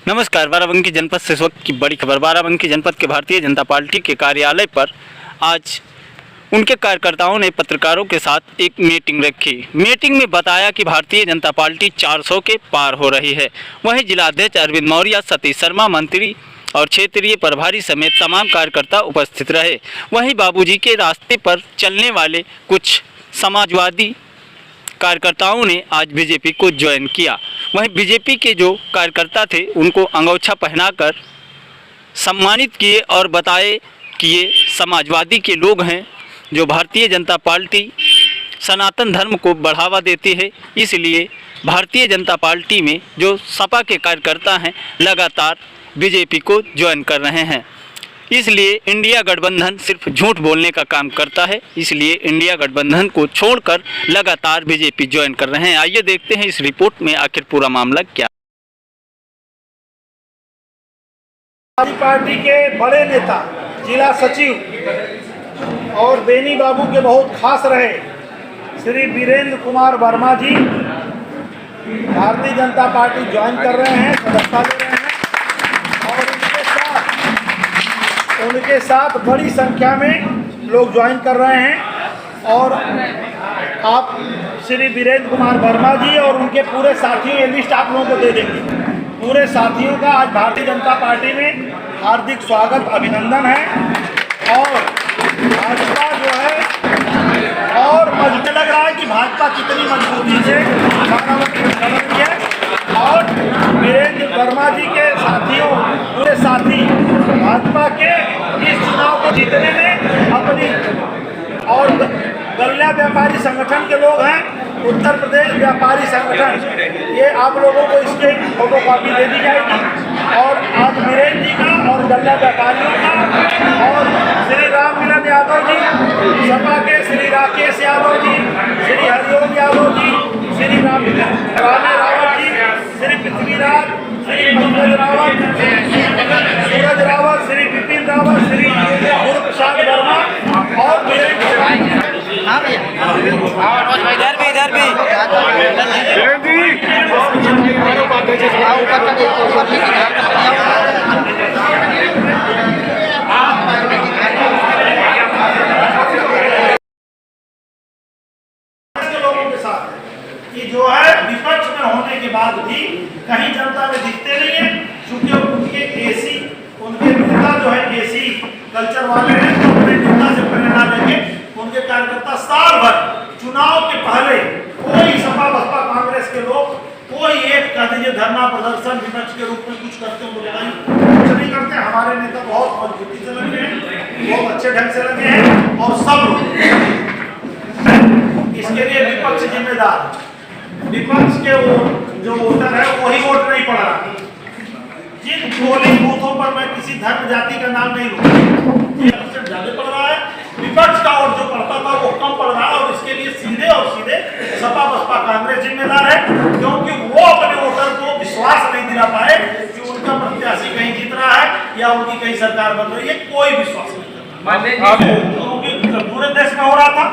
नमस्कार। बाराबंकी जनपद से इस वक्त की बड़ी खबर। बाराबंकी जनपद के भारतीय जनता पार्टी के कार्यालय पर आज उनके कार्यकर्ताओं ने पत्रकारों के साथ एक मीटिंग रखी। मीटिंग में बताया कि भारतीय जनता पार्टी 400 के पार हो रही है। वहीं जिलाध्यक्ष अरविंद मौर्य, सतीश शर्मा, मंत्री और क्षेत्रीय प्रभारी समेत तमाम कार्यकर्ता उपस्थित रहे। वहीं बाबूजी के रास्ते पर चलने वाले कुछ समाजवादी कार्यकर्ताओं ने आज बीजेपी को ज्वाइन किया। वहीं बीजेपी के जो कार्यकर्ता थे उनको अंगोछा पहनाकर सम्मानित किए और बताए कि ये समाजवादी के लोग हैं जो भारतीय जनता पार्टी सनातन धर्म को बढ़ावा देती है। इसलिए भारतीय जनता पार्टी में जो सपा के कार्यकर्ता हैं लगातार बीजेपी को ज्वाइन कर रहे हैं। इसलिए इंडिया गठबंधन सिर्फ झूठ बोलने का काम करता है। इसलिए इंडिया गठबंधन को छोड़कर लगातार बीजेपी ज्वाइन कर रहे हैं। आइए देखते हैं इस रिपोर्ट में आखिर पूरा मामला क्या। पार्टी के बड़े नेता, जिला सचिव और बेनी बाबू के बहुत खास रहे श्री वीरेंद्र कुमार वर्मा जी भारतीय जनता पार्टी ज्वाइन कर रहे हैं, सदस्यता ले रहे हैं और उनके साथ बड़ी संख्या में लोग ज्वाइन कर रहे हैं। और आप श्री वीरेंद्र कुमार वर्मा जी और उनके पूरे साथियों, ये लिस्ट आप लोगों को दे देंगे। पूरे साथियों का आज भारतीय जनता पार्टी में हार्दिक स्वागत, अभिनंदन है। और भाजपा जो है और मुझे लग रहा है कि भाजपा कितनी मजबूती से बाराबंकी है और वीरेंद्र वर्मा जी के साथियों, पूरे साथी भाजपा के इस चुनाव को जीतने में अपनी और गल्ला व्यापारी संगठन के लोग हैं, उत्तर प्रदेश व्यापारी संगठन, ये आप लोगों को इसके फोटो कॉपी दे दी जाएगी। और आज वीरेंद्र जी का और गल्ला व्यापारियों का और श्री राम मिलन यादव जी, सपा के श्री राकेश यादव जी, श्री हरिओम यादव जी, श्री रामे रावत जी, श्री पृथ्वीराज, श्री पंकज रावत, सूरज रावत, श्री विपिन रावत, श्री गुरु प्रसाद वर्मा और इधर भी लोगों के साथ कि जो है विपक्ष में होने के बाद भी कहीं जनता में दिखते नहीं है, क्योंकि उनके एसी, उनके नेता जो है एसी कल्चर वाले हैं, तो अपने नेता से प्रेरणा लेके उनके कार्यकर्ता साल भर चुनाव के पहले कोई सपा बसपा कांग्रेस के लोग कोई एक कह दीजिए धरना प्रदर्शन विपक्ष के रूप में कुछ करते हो बताइए, कुछ नहीं करते। हमारे नेता बहुत मजबूती से लगे हैं, बहुत अच्छे ढंग से लगे हैं और सब इसके लिए विपक्ष जिम्मेदार। विपक्ष के वो जो वोटर है वही वोट नहीं पड़ रहा। जिन पोलिंग बूथों पर मैं किसी धर्म जाति का नाम नहीं लूंगा, ज्यादा पड़ रहा है, विपक्ष का वोट जो पड़ता था वो कम पड़ रहा है। और इसके लिए सीधे और सीधे सपा बसपा कांग्रेस जिम्मेदार है, क्योंकि वो अपने वोटर को विश्वास नहीं दिला पाए कि उनका प्रत्याशी कहीं जीत रहा है या उनकी कहीं सरकार बन रही है। कोई विश्वास नहीं करता। पूरे देश में हो रहा था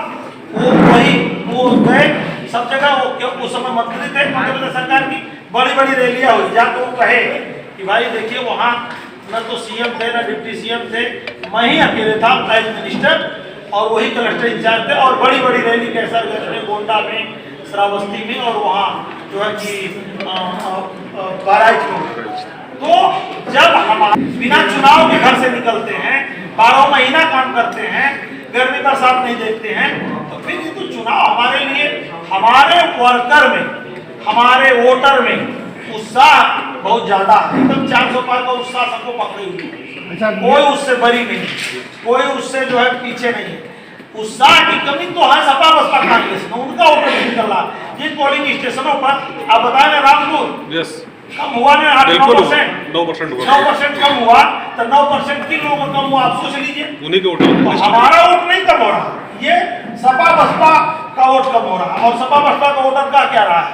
वो गए सब जगह, वो उस समय मंत्री थे मध्य प्रदेश सरकार की, बड़ी बड़ी रैलियां हुई जहाँ तो कहे कि भाई देखिए वहाँ न तो सीएम थे न डिप्टी सीएम थे, मैं ही अकेले था प्राइम मिनिस्टर और वही कलेक्टर इंचार्ज थे। और बड़ी बड़ी रैली कैसरगंज में, गोंडा में, श्रावस्ती में और वहाँ जो है कि बहराइच में। तो जब हम बिना चुनाव के घर से निकलते हैं, 12 महीना काम करते हैं, गर्मी बरसात नहीं देखते हैं, तो फिर ये तो चुनाव हमारे लिए, हमारे वर्कर में, हमारे वोटर में उत्साह बहुत ज्यादा है। एकदम 400 पार का उत्साह सबको पकड़े हुए है, कोई उससे बरी नहीं, कोई उससे जो है पीछे नहीं है। उत्साह की कमी तो है सपा बसपा कांग्रेस में, उनका वोटर नहीं निकल रहा। जिन पोलिंग स्टेशनों पर आप बताए ना रामपुर कम हुआ ना, 9% कम हुआ, तो 9% किन लोगों का कम हुआ आप सोच लीजिए। उन्हीं के वोट, हमारा वोट नहीं कम हो रहा, ये सपा बसपा का वोट कम हो रहा। और सपा बसपा का वोटर का क्या रहा है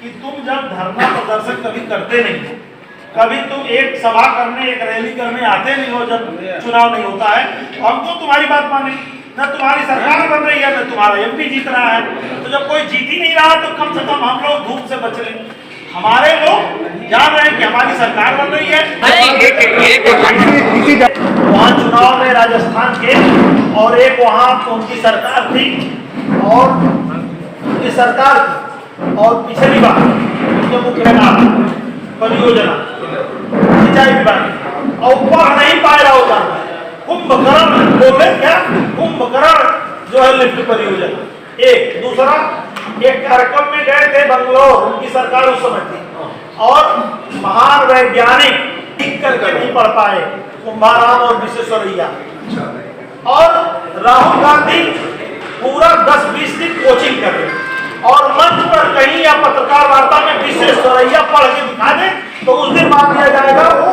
कि तुम जब धरना प्रदर्शन कभी करते नहीं, कभी तुम एक सभा करने, एक रैली करने आते नहीं हो जब चुनाव नहीं होता है, हम तो तुम्हारी बात माने, न तुम्हारी सरकार बन रही है, न तुम्हारा एमपी जीत रहा है। तो जब कोई जीत ही नहीं रहा तो कम से कम हम लोग धूप से बच लें। हमारे लोग जान रहे हैं कि हमारी सरकार बन रही है। वहाँ चुनाव में राजस्थान के और एक वहाँ उनकी सरकार थी और उनकी सरकार थी और पिछली बार उनके मुख्यमंत्री परियोजना सिंचाई विभाग और ऊपर नहीं पाया रहा होता कुंभकर्ण बोले क्या कुंभकर्ण जो है लिफ्ट परियोजना। एक दूसरा एक कार्यक्रम में गए थे बंगलोर, उनकी सरकार उस समय थी और महान वैज्ञानिक ठीक करके नहीं पढ़ पाए कुंभाराम और विश्वेश्वरैया और राहुल गांधी पूरा 10-20 दिन कोचिंग कर रहे और मंच पर कहीं या पत्रकार वार्ता में विश्वेश्वरैया पढ़ के दिखा दे तो उस दिन मान लिया जाएगा वो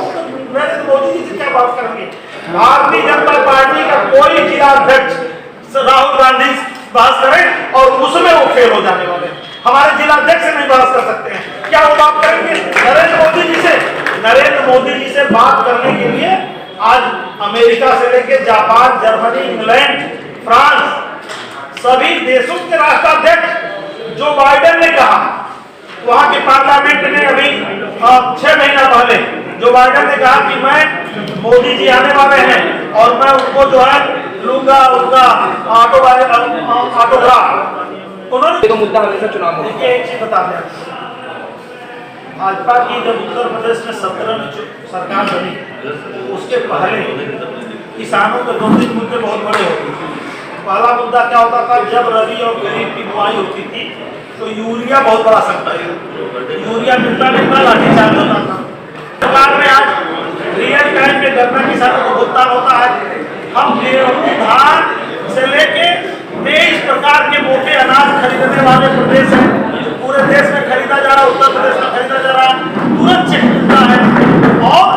नरेंद्र मोदी जी से क्या बात करेंगे। भारतीय जनता पार्टी का कोई जिलाध्यक्ष राहुल गांधी बहस करें और उसमें वो फेल हो जाने वाले हमारे जिलाध्यक्ष नहीं बहस कर सकते हैं, क्या वो बात करेंगे नरेंद्र मोदी जी से? नरेंद्र मोदी जी से बात करने के लिए आज अमेरिका से लेकर जापान, जर्मनी, इंग्लैंड, फ्रांस सभी देशों के राष्ट्राध्यक्ष जो बाइडेन ने कहा, वहां के पार्लियामेंट ने अभी 6 महीना पहले जो बाइडेन ने कहा कि मैं मोदी जी आने वाले हैं और मैं उनको जो है लूंगा उनका ऑटोग्राफ। उन्होंने मुद्दा हमेशा चुनाव में देखिए एक चीज बता दें, भाजपा की जब उत्तर प्रदेश में 17 में सरकार बनी उसके पहले किसानों के 2-3 मुद्दे बहुत बड़े होते थे। पहला मुद्दा क्या होता था, जब रबी और खरीफ की बुआई होती थी तो यूरिया बहुत बड़ा संकट है, यूरिया मिलता नहीं था, लाठीचार्ज होता था। सरकार में आज रियल टाइम में गन्ना किसानों को भुगतान होता है। हम गेहूं धान से लेके 23 प्रकार के मोटे अनाज खरीदने वाले प्रदेश हैं, पूरे देश में खरीदा जा रहा है, उत्तर प्रदेश में खरीदा जा रहा है, तुरंत चेक मिलता है और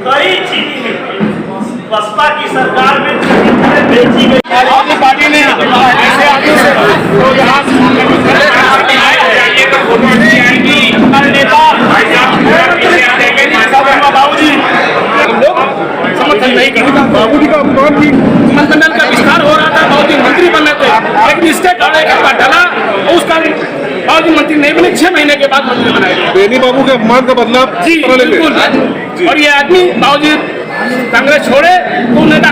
कई चीनी मिलती बसपा की सरकार में चीनी बेची गई। पार्टी ने ऐसे आगे से तो यहाँ बाबूजी लोग समर्थन नहीं करते। बाबूजी का अपमान की मंत्रिमंडल का विस्तार हो रहा था, बाबूजी मंत्री बन रहे थे लेकिन स्टेट ऑर्डर का डाला उसका बाबूजी मंत्री नहीं बने, 6 महीने के बाद मंत्री बनाए। बेनी बाबू के अपमान का बदलाव जी बिल्कुल। और ये आदमी बाबूजी कांग्रेस छोड़े तो नेता